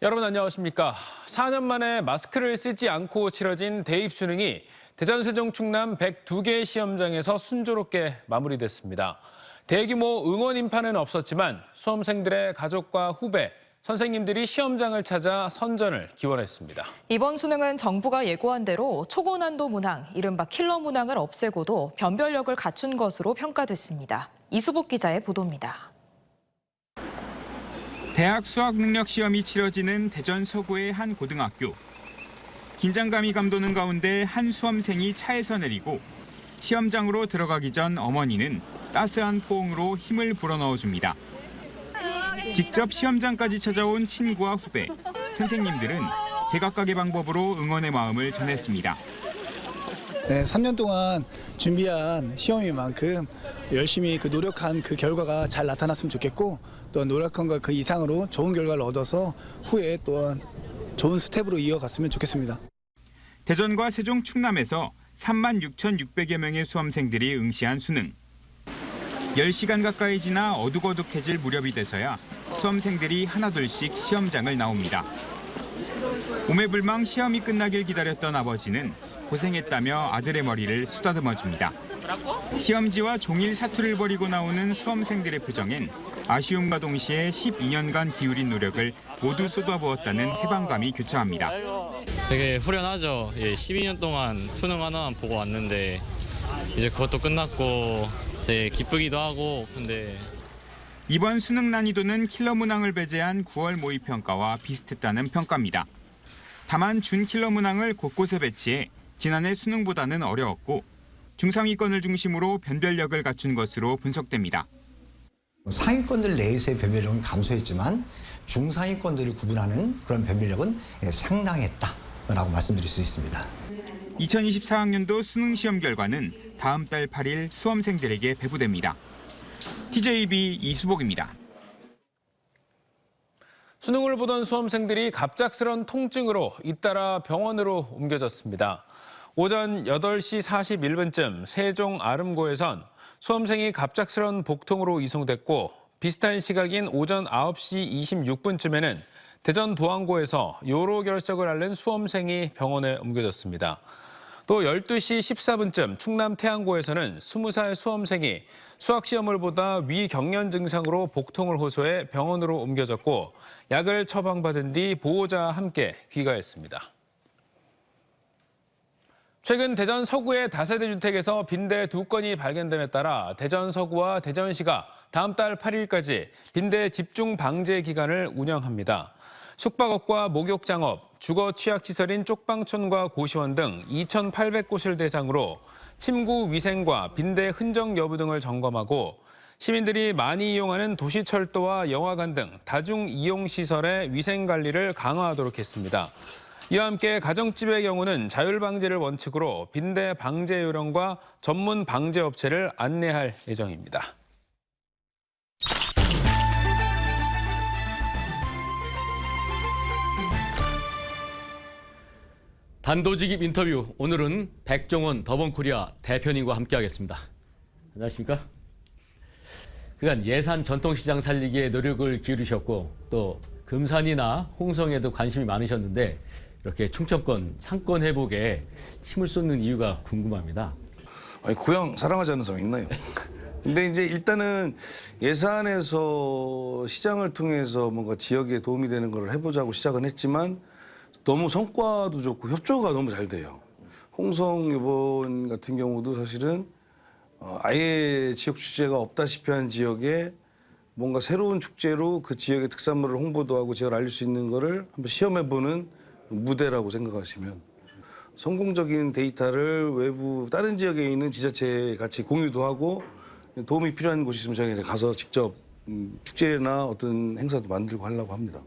여러분 안녕하십니까. 4년 만에 마스크를 쓰지 않고 치러진 대입 수능이 대전, 세종, 충남 102개 시험장에서 순조롭게 마무리됐습니다. 대규모 응원 인파는 없었지만 수험생들의 가족과 후배, 선생님들이 시험장을 찾아 선전을 기원했습니다. 이번 수능은 정부가 예고한 대로 초고난도 문항, 이른바 킬러 문항을 없애고도 변별력을 갖춘 것으로 평가됐습니다. 이수복 기자의 보도입니다. 대학 수학능력 시험이 치러지는 대전 서구의 한 고등학교. 긴장감이 감도는 가운데 한 수험생이 차에서 내리고 시험장으로 들어가기 전 어머니는 따스한 포옹으로 힘을 불어넣어줍니다. 직접 시험장까지 찾아온 친구와 후배, 선생님들은 제각각의 방법으로 응원의 마음을 전했습니다. 네, 3년 동안 준비한 시험인 만큼 열심히 노력한 그 결과가 잘 나타났으면 좋겠고, 또 노력한 것 그 이상으로 좋은 결과를 얻어서 후에 또한 좋은 스텝으로 이어갔으면 좋겠습니다. 대전과 세종, 충남에서 36,600여 명의 수험생들이 응시한 수능. 10시간 가까이 지나 어둑어둑해질 무렵이 돼서야 수험생들이 하나둘씩 시험장을 나옵니다. 오매불망 시험이 끝나길 기다렸던 아버지는 고생했다며 아들의 머리를 쓰다듬어줍니다. 시험지와 종일 사투를 벌이고 나오는 수험생들의 표정엔 아쉬움과 동시에 12년간 기울인 노력을 모두 쏟아부었다는 해방감이 교차합니다. 되게 후련하죠. 12년 동안 수능 하나만 보고 왔는데 이제 그것도 끝났고 되게 기쁘기도 하고. 근데 이번 수능 난이도는 킬러 문항을 배제한 9월 모의평가와 비슷했다는 평가입니다. 다만 준킬러 문항을 곳곳에 배치해 지난해 수능보다는 어려웠고 중상위권을 중심으로 변별력을 갖춘 것으로 분석됩니다. 상위권들 내에서의 변별력은 감소했지만 중상위권들을 구분하는 그런 변별력은 상당했다라고 말씀드릴 수 있습니다. 2024학년도 수능 시험 결과는 다음 달 8일 수험생들에게 배부됩니다. TJB 이수복입니다. 수능을 보던 수험생들이 갑작스런 통증으로 잇따라 병원으로 옮겨졌습니다. 오전 8시 41분쯤 세종 아름고에선 수험생이 갑작스런 복통으로 이송됐고, 비슷한 시각인 오전 9시 26분쯤에는 대전 도안고에서 요로 결석을 앓는 수험생이 병원에 옮겨졌습니다. 또 12시 14분쯤 충남 태안고에서는 20살 수험생이 수학시험을 보다 위경련 증상으로 복통을 호소해 병원으로 옮겨졌고, 약을 처방받은 뒤 보호자와 함께 귀가했습니다. 최근 대전 서구의 다세대 주택에서 빈대 2건이 발견됨에 따라 대전 서구와 대전시가 다음 달 8일까지 빈대 집중 방제 기간을 운영합니다. 숙박업과 목욕장업, 주거 취약시설인 쪽방촌과 고시원 등 2,800곳을 대상으로 침구 위생과 빈대 흔적 여부 등을 점검하고 시민들이 많이 이용하는 도시철도와 영화관 등 다중이용시설의 위생관리를 강화하도록 했습니다. 이와 함께 가정집의 경우는 자율방제를 원칙으로 빈대 방제 요령과 전문 방제 업체를 안내할 예정입니다. 단도직입 인터뷰, 오늘은 백종원 더본코리아 대표님과 함께하겠습니다. 안녕하십니까? 그간 예산 전통시장 살리기에 노력을 기울이셨고 또 금산이나 홍성에도 관심이 많으셨는데 이렇게 충청권 상권 회복에 힘을 쏟는 이유가 궁금합니다. 아니, 고향 사랑하지 않는 사람 있나요? 근데 이제 일단은 예산에서 시장을 통해서 뭔가 지역에 도움이 되는 걸 해보자고 시작은 했지만 너무 성과도 좋고 협조가 너무 잘 돼요. 홍성 이번 같은 경우도 사실은 아예 지역 축제가 없다시피 한 지역에 뭔가 새로운 축제로 그 지역의 특산물을 홍보도 하고 지역을 알릴 수 있는 거를 한번 시험해보는 무대라고 생각하시면, 성공적인 데이터를 외부 다른 지역에 있는 지자체에 같이 공유도 하고 도움이 필요한 곳이 있으면 저희가 가서 직접 축제나 어떤 행사도 만들고 하려고 합니다.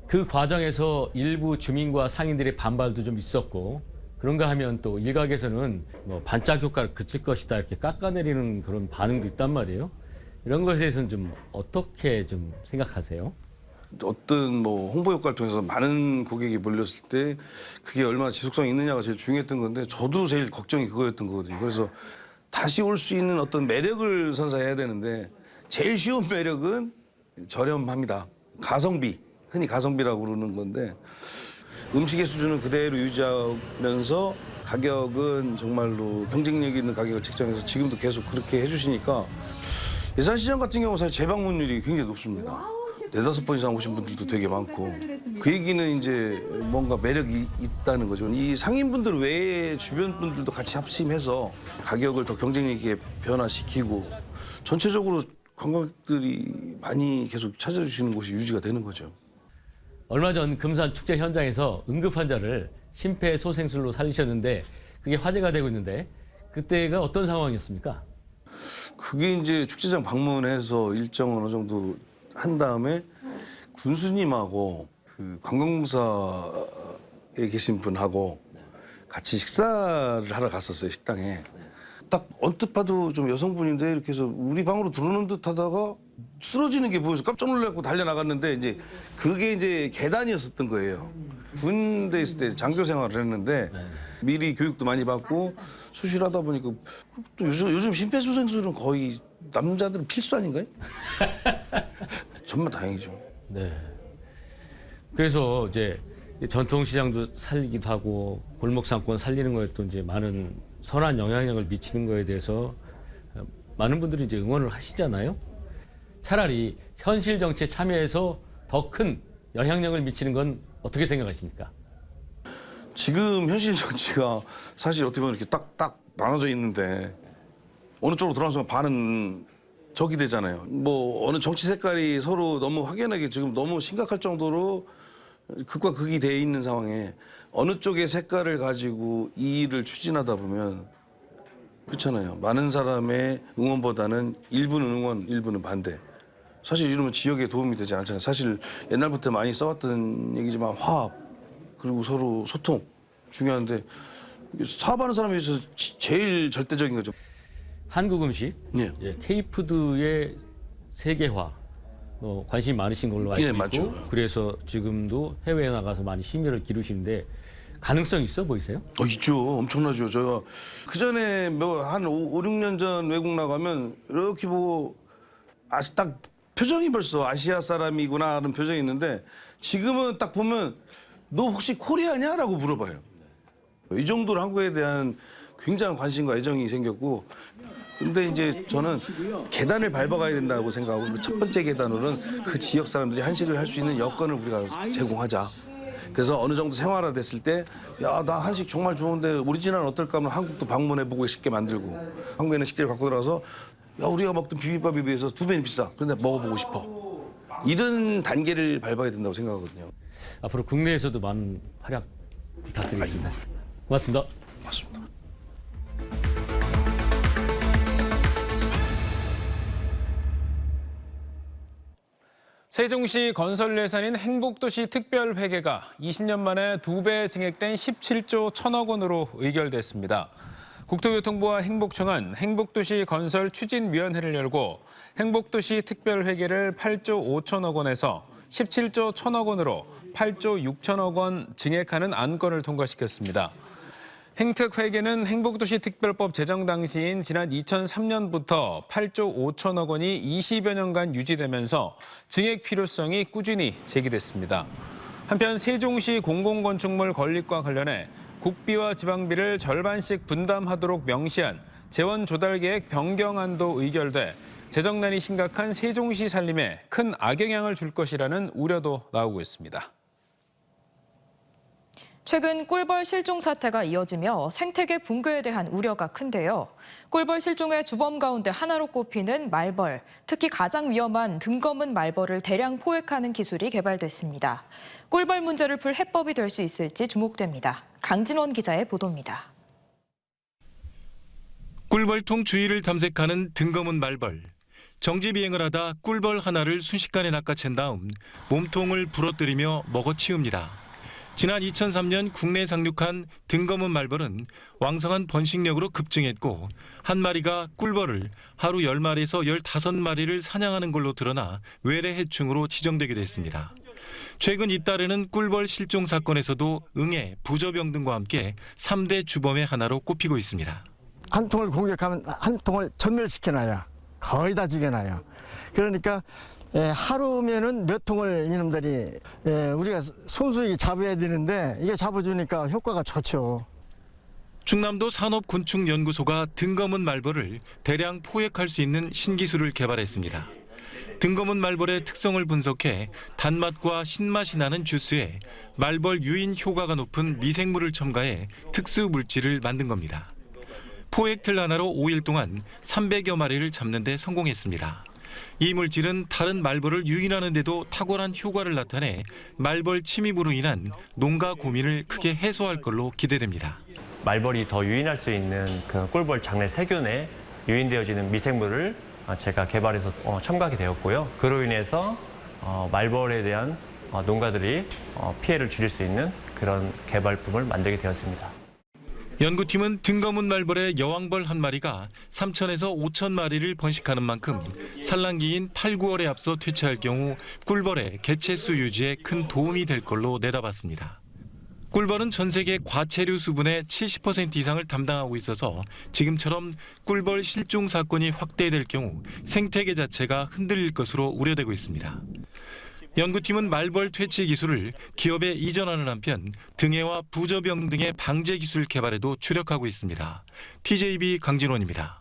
그 과정에서 일부 주민과 상인들의 반발도 좀 있었고, 그런가 하면 또 일각에서는 반짝 효과를 그칠 것이다 이렇게 깎아내리는 그런 반응도 있단 말이에요. 이런 것에 대해서는 좀 어떻게 좀 생각하세요? 어떤 홍보 효과를 통해서 많은 고객이 몰렸을 때 그게 얼마나 지속성이 있느냐가 제일 중요했던 건데, 저도 제일 걱정이 그거였던 거거든요. 그래서 다시 올 수 있는 어떤 매력을 선사해야 되는데 제일 쉬운 매력은 저렴합니다. 가성비. 흔히 가성비라고 부르는 건데 음식의 수준은 그대로 유지하면서 가격은 정말로 경쟁력 있는 가격을 책정해서 지금도 계속 그렇게 해주시니까 예산시장 같은 경우 사실 재방문율이 굉장히 높습니다. 4-5번 이상 오신 분들도 되게 많고 그 얘기는 이제 뭔가 매력이 있다는 거죠. 이 상인분들 외에 주변 분들도 같이 합심해서 가격을 더 경쟁력 있게 변화시키고 전체적으로 관광객들이 많이 계속 찾아주시는 곳이 유지가 되는 거죠. 얼마 전 금산 축제 현장에서 응급 환자를 심폐소생술로 살리셨는데 그게 화제가 되고 있는데 그때가 어떤 상황이었습니까? 그게 이제 축제장 방문해서 일정을 어느 정도 한 다음에 군수님하고 그 관광공사에 계신 분하고 같이 식사를 하러 갔었어요, 식당에. 딱 언뜻 봐도 좀 여성분인데 이렇게 해서 우리 방으로 들어오는 듯 하다가 쓰러지는 게 보여서 깜짝 놀라고 달려나갔는데 이제 그게 이제 계단이었었던 거예요. 군대에 있을 때 장교 생활을 했는데 미리 교육도 많이 받고 수실하다 보니까 또 요즘 심폐소생술은 거의 남자들은 필수 아닌가요? 정말 다행이죠. 네. 그래서 이제 전통시장도 살리기도 하고 골목 상권 살리는 거에 또 이제 많은 선한 영향력을 미치는 거에 대해서 많은 분들이 이제 응원을 하시잖아요. 차라리 현실 정치에 참여해서 더 큰 영향력을 미치는 건 어떻게 생각하십니까? 지금 현실 정치가 사실 어떻게 보면 이렇게 딱딱 나눠져 있는데 어느 쪽으로 들어간 순간 반은 적이 되잖아요. 뭐 어느 정치 색깔이 서로 너무 확연하게 지금 너무 심각할 정도로 극과 극이 돼 있는 상황에 어느 쪽의 색깔을 가지고 이 일을 추진하다 보면 그렇잖아요. 많은 사람의 응원보다는 일부는 응원, 일부는 반대. 사실 이러면 지역에 도움이 되지 않잖아요. 사실 옛날부터 많이 써왔던 얘기지만 화합 그리고 서로 소통 중요한데 사업하는 사람에 있어서 제일 절대적인 거죠. 한국 음식, 예. K푸드의 세계화 관심이 많으신 걸로 알고 예, 있고 맞죠. 그래서 지금도 해외에 나가서 많이 심혈을 기르시는데 가능성 있어 보이세요? 있죠. 엄청나죠. 제가 그전에 한 5, 6년 전 외국 나가면 이렇게 보고 딱 표정이 벌써 아시아 사람이구나 하는 표정이 있는데 지금은 딱 보면 너 혹시 코리아냐? 라고 물어봐요. 이 정도로 한국에 대한 굉장한 관심과 애정이 생겼고 근데 이제 저는 계단을 밟아가야 된다고 생각하고 그 첫 번째 계단으로는 그 지역 사람들이 한식을 할 수 있는 여건을 우리가 제공하자. 그래서 어느 정도 생활화됐을 때 야, 나 한식 정말 좋은데 오리지널 어떨까 하면 한국도 방문해보고 싶게 만들고 한국에 있는 식재를 갖고 들어가서 야, 우리가 먹던 비빔밥에 비해서 2배는 비싸. 그런데 먹어보고 싶어. 이런 단계를 밟아야 된다고 생각하거든요. 앞으로 국내에서도 많은 활약 부탁드리겠습니다. 고맙습니다. 맞습니다. 세종시 건설 예산인 행복도시 특별회계가 20년 만에 2배 증액된 17조 1천억 원으로 의결됐습니다. 국토교통부와 행복청은 행복도시 건설 추진위원회를 열고 행복도시 특별회계를 8조 5천억 원에서 17조 1천억 원으로 8조 6천억 원 증액하는 안건을 통과시켰습니다. 행특회계는 행복도시 특별법 제정 당시인 지난 2003년부터 8조 5천억 원이 20여 년간 유지되면서 증액 필요성이 꾸준히 제기됐습니다. 한편 세종시 공공건축물 건립과 관련해 국비와 지방비를 절반씩 분담하도록 명시한 재원 조달 계획 변경안도 의결돼 재정난이 심각한 세종시 살림에 큰 악영향을 줄 것이라는 우려도 나오고 있습니다. 최근 꿀벌 실종 사태가 이어지며 생태계 붕괴에 대한 우려가 큰데요. 꿀벌 실종의 주범 가운데 하나로 꼽히는 말벌, 특히 가장 위험한 등검은 말벌을 대량 포획하는 기술이 개발됐습니다. 꿀벌 문제를 풀 해법이 될 수 있을지 주목됩니다. 강진원 기자의 보도입니다. 꿀벌통 주위를 탐색하는 등검은 말벌. 정지 비행을 하다 꿀벌 하나를 순식간에 낚아챈 다음 몸통을 부러뜨리며 먹어치웁니다. 지난 2003년 국내 상륙한 등검은 말벌은 왕성한 번식력으로 급증했고 한 마리가 꿀벌을 하루 10마리에서 15마리를 사냥하는 걸로 드러나 외래 해충으로 지정되기도 했습니다. 최근 잇따르는 꿀벌 실종 사건에서도 응애, 부저병 등과 함께 3대 주범의 하나로 꼽히고 있습니다. 한 통을 공격하면 한 통을 전멸시켜놔요. 거의 다 죽여놔요. 그러니까 하루면은 몇 통을 이놈들이 우리가 손수익 잡아야 되는데 이게 잡아주니까 효과가 좋죠. 충남도 산업곤충연구소가 등검은 말벌을 대량 포획할 수 있는 신기술을 개발했습니다. 등검은 말벌의 특성을 분석해 단맛과 신맛이 나는 주스에 말벌 유인 효과가 높은 미생물을 첨가해 특수 물질을 만든 겁니다. 포획틀 하나로 5일 동안 300여 마리를 잡는 데 성공했습니다. 이 물질은 다른 말벌을 유인하는 데도 탁월한 효과를 나타내 말벌 침입으로 인한 농가 고민을 크게 해소할 걸로 기대됩니다. 말벌이 더 유인할 수 있는 그 꿀벌 장내 세균에 유인되어지는 미생물을 제가 개발해서 첨가하게 되었고요. 그로 인해서 말벌에 대한 농가들이 피해를 줄일 수 있는 그런 개발품을 만들게 되었습니다. 연구팀은 등검은 말벌의 여왕벌 한 마리가 3,000에서 5,000 마리를 번식하는 만큼 산란기인 8, 9월에 앞서 퇴치할 경우 꿀벌의 개체수 유지에 큰 도움이 될 걸로 내다봤습니다. 꿀벌은 전 세계 과체류 수분의 70% 이상을 담당하고 있어서 지금처럼 꿀벌 실종 사건이 확대될 경우 생태계 자체가 흔들릴 것으로 우려되고 있습니다. 연구팀은 말벌 퇴치 기술을 기업에 이전하는 한편 등해와 부저병 등의 방제 기술 개발에도 주력하고 있습니다. TJB 강진원입니다.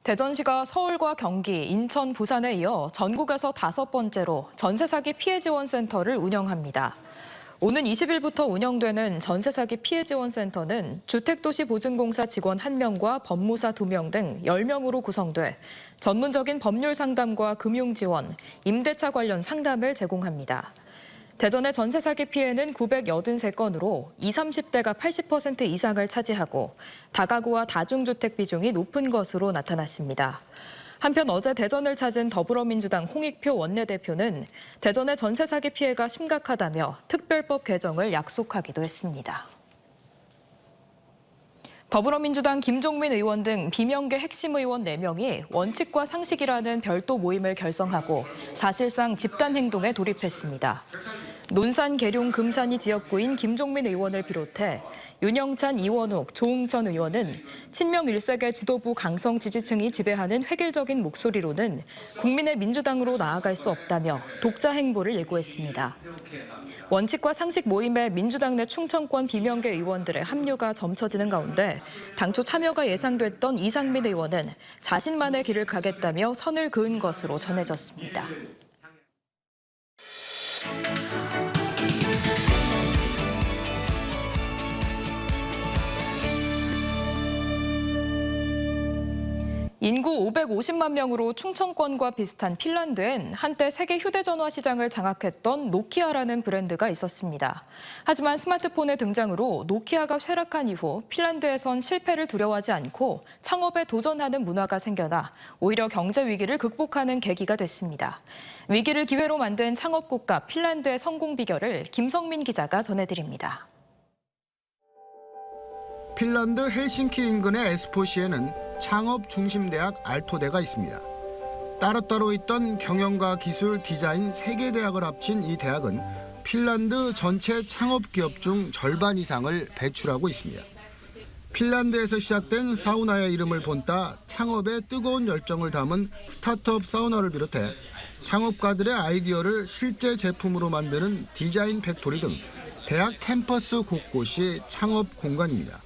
대전시가 서울과 경기, 인천, 부산에 이어 전국에서 5번째로 전세 사기 피해 지원 센터를 운영합니다. 오는 20일부터 운영되는 전세 사기 피해 지원 센터는 주택도시보증공사 직원 1명과 법무사 2명 등 10명으로 구성돼 전문적인 법률 상담과 금융 지원, 임대차 관련 상담을 제공합니다. 대전의 전세 사기 피해는 983건으로 20, 30대가 80% 이상을 차지하고 다가구와 다중주택 비중이 높은 것으로 나타났습니다. 한편 어제 대전을 찾은 더불어민주당 홍익표 원내대표는 대전의 전세 사기 피해가 심각하다며 특별법 개정을 약속하기도 했습니다. 더불어민주당 김종민 의원 등 비명계 핵심 의원 4명이 원칙과 상식이라는 별도 모임을 결성하고 사실상 집단 행동에 돌입했습니다. 논산, 계룡, 금산이 지역구인 김종민 의원을 비롯해 윤영찬, 이원욱, 조응천 의원은 친명 1세계 지도부 강성 지지층이 지배하는 획일적인 목소리로는 국민의 민주당으로 나아갈 수 없다며 독자 행보를 예고했습니다. 원칙과 상식 모임에 민주당 내 충청권 비명계 의원들의 합류가 점쳐지는 가운데 당초 참여가 예상됐던 이상민 의원은 자신만의 길을 가겠다며 선을 그은 것으로 전해졌습니다. 인구 550만 명으로 충청권과 비슷한 핀란드엔 한때 세계 휴대전화 시장을 장악했던 노키아라는 브랜드가 있었습니다. 하지만 스마트폰의 등장으로 노키아가 쇠락한 이후 핀란드에선 실패를 두려워하지 않고 창업에 도전하는 문화가 생겨나 오히려 경제 위기를 극복하는 계기가 됐습니다. 위기를 기회로 만든 창업 국가 핀란드의 성공 비결을 김성민 기자가 전해드립니다. 핀란드 헬싱키 인근의 에스포시에는 창업중심대학 알토대가 있습니다. 따로따로 있던 경영과 기술, 디자인 3개 대학을 합친 이 대학은 핀란드 전체 창업기업 중 절반 이상을 배출하고 있습니다. 핀란드에서 시작된 사우나의 이름을 본따 창업에 뜨거운 열정을 담은 스타트업 사우나를 비롯해 창업가들의 아이디어를 실제 제품으로 만드는 디자인 팩토리 등 대학 캠퍼스 곳곳이 창업 공간입니다.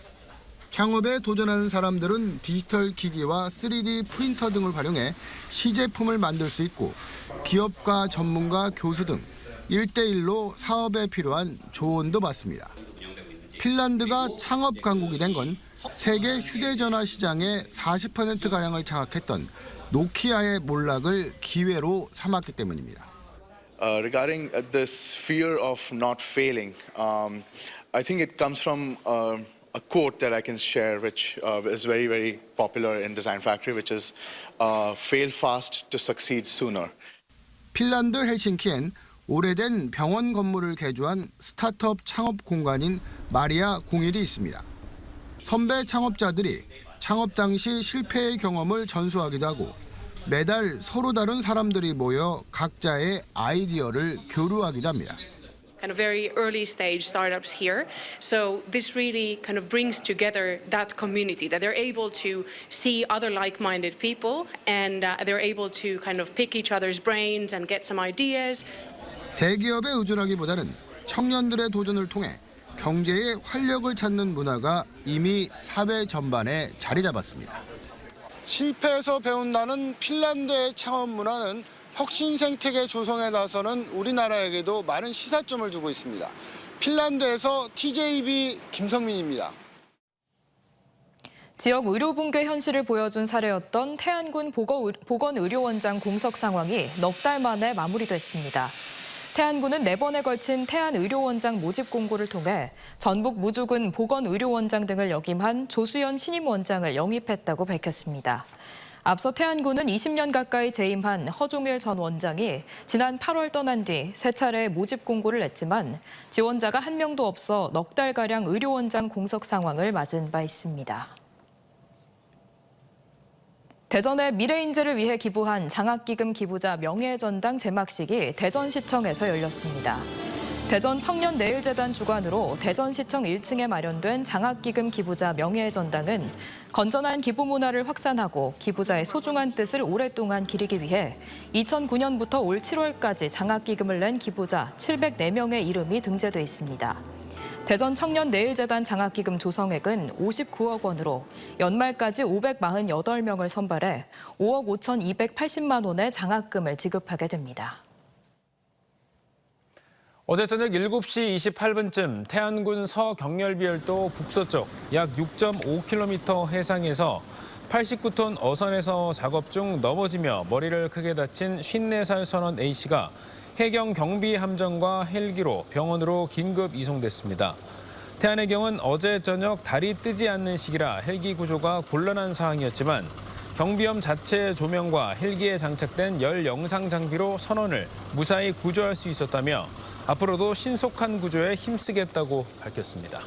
창업에 도전하는 사람들은 디지털 기기와 3D 프린터 등을 활용해 시제품을 만들 수 있고 기업가, 전문가, 교수 등 1대1로 사업에 필요한 조언도 받습니다. 핀란드가 창업 강국이 된 건 세계 휴대전화 시장의 40%가량을 장악했던 노키아의 몰락을 기회로 삼았기 때문입니다. Regarding this fear of not failing, I think it comes from a quote that I can share, which is very, very popular in Design Factory, which is fail fast to succeed sooner. 핀란드 헬싱키엔 오래된 병원 건물을 개조한 스타트업 창업 공간인 마리아 01이 있습니다. 선배 창업자들이 창업 당시 실패의 경험을 전수하기도 하고 매달 서로 다른 사람들이 모여 각자의 아이디어를 교류하기도 합니다. kind of very early stage startups here. So this really kind of brings together that community, that they're able to see other like-minded people and they're able to kind of pick each other's brains and get some ideas. 대기업에 의존하기보다는 청년들의 도전을 통해 경제의 활력을 찾는 문화가 이미 사회 전반에 자리 잡았습니다. 실패에서 배운다는 핀란드의 창업 문화는 혁신 생태계 조성에 나서는 우리나라에게도 많은 시사점을 주고 있습니다. 핀란드에서 TJB 김성민입니다. 지역 의료 붕괴 현실을 보여준 사례였던 태안군 보건의료원장 공석 상황이 넉 달 만에 마무리됐습니다. 태안군은 4번에 걸친 태안의료원장 모집 공고를 통해 전북 무주군 보건의료원장 등을 역임한 조수연 신임원장을 영입했다고 밝혔습니다. 앞서 태안군은 20년 가까이 재임한 허종일 전 원장이 지난 8월 떠난 뒤 3차례 모집 공고를 냈지만 지원자가 한 명도 없어 넉 달가량 의료원장 공석 상황을 맞은 바 있습니다. 대전의 미래인재를 위해 기부한 장학기금 기부자 명예전당 제막식이 대전시청에서 열렸습니다. 대전 청년내일재단 주관으로 대전시청 1층에 마련된 장학기금 기부자 명예전당은 건전한 기부 문화를 확산하고 기부자의 소중한 뜻을 오랫동안 기리기 위해 2009년부터 올 7월까지 장학기금을 낸 기부자 704명의 이름이 등재돼 있습니다. 대전 청년내일재단 장학기금 조성액은 59억 원으로 연말까지 548명을 선발해 5억 5,280만 원의 장학금을 지급하게 됩니다. 어제 저녁 7시 28분쯤 태안군 서경렬비열도 북서쪽 약 6.5km 해상에서 89톤 어선에서 작업 중 넘어지며 머리를 크게 다친 54살 선원 A씨가 해경 경비 함정과 헬기로 병원으로 긴급 이송됐습니다. 태안해경은 어제 저녁 달이 뜨지 않는 시기라 헬기 구조가 곤란한 상황이었지만 경비함 자체 조명과 헬기에 장착된 열 영상 장비로 선원을 무사히 구조할 수 있었다며 앞으로도 신속한 구조에 힘쓰겠다고 밝혔습니다.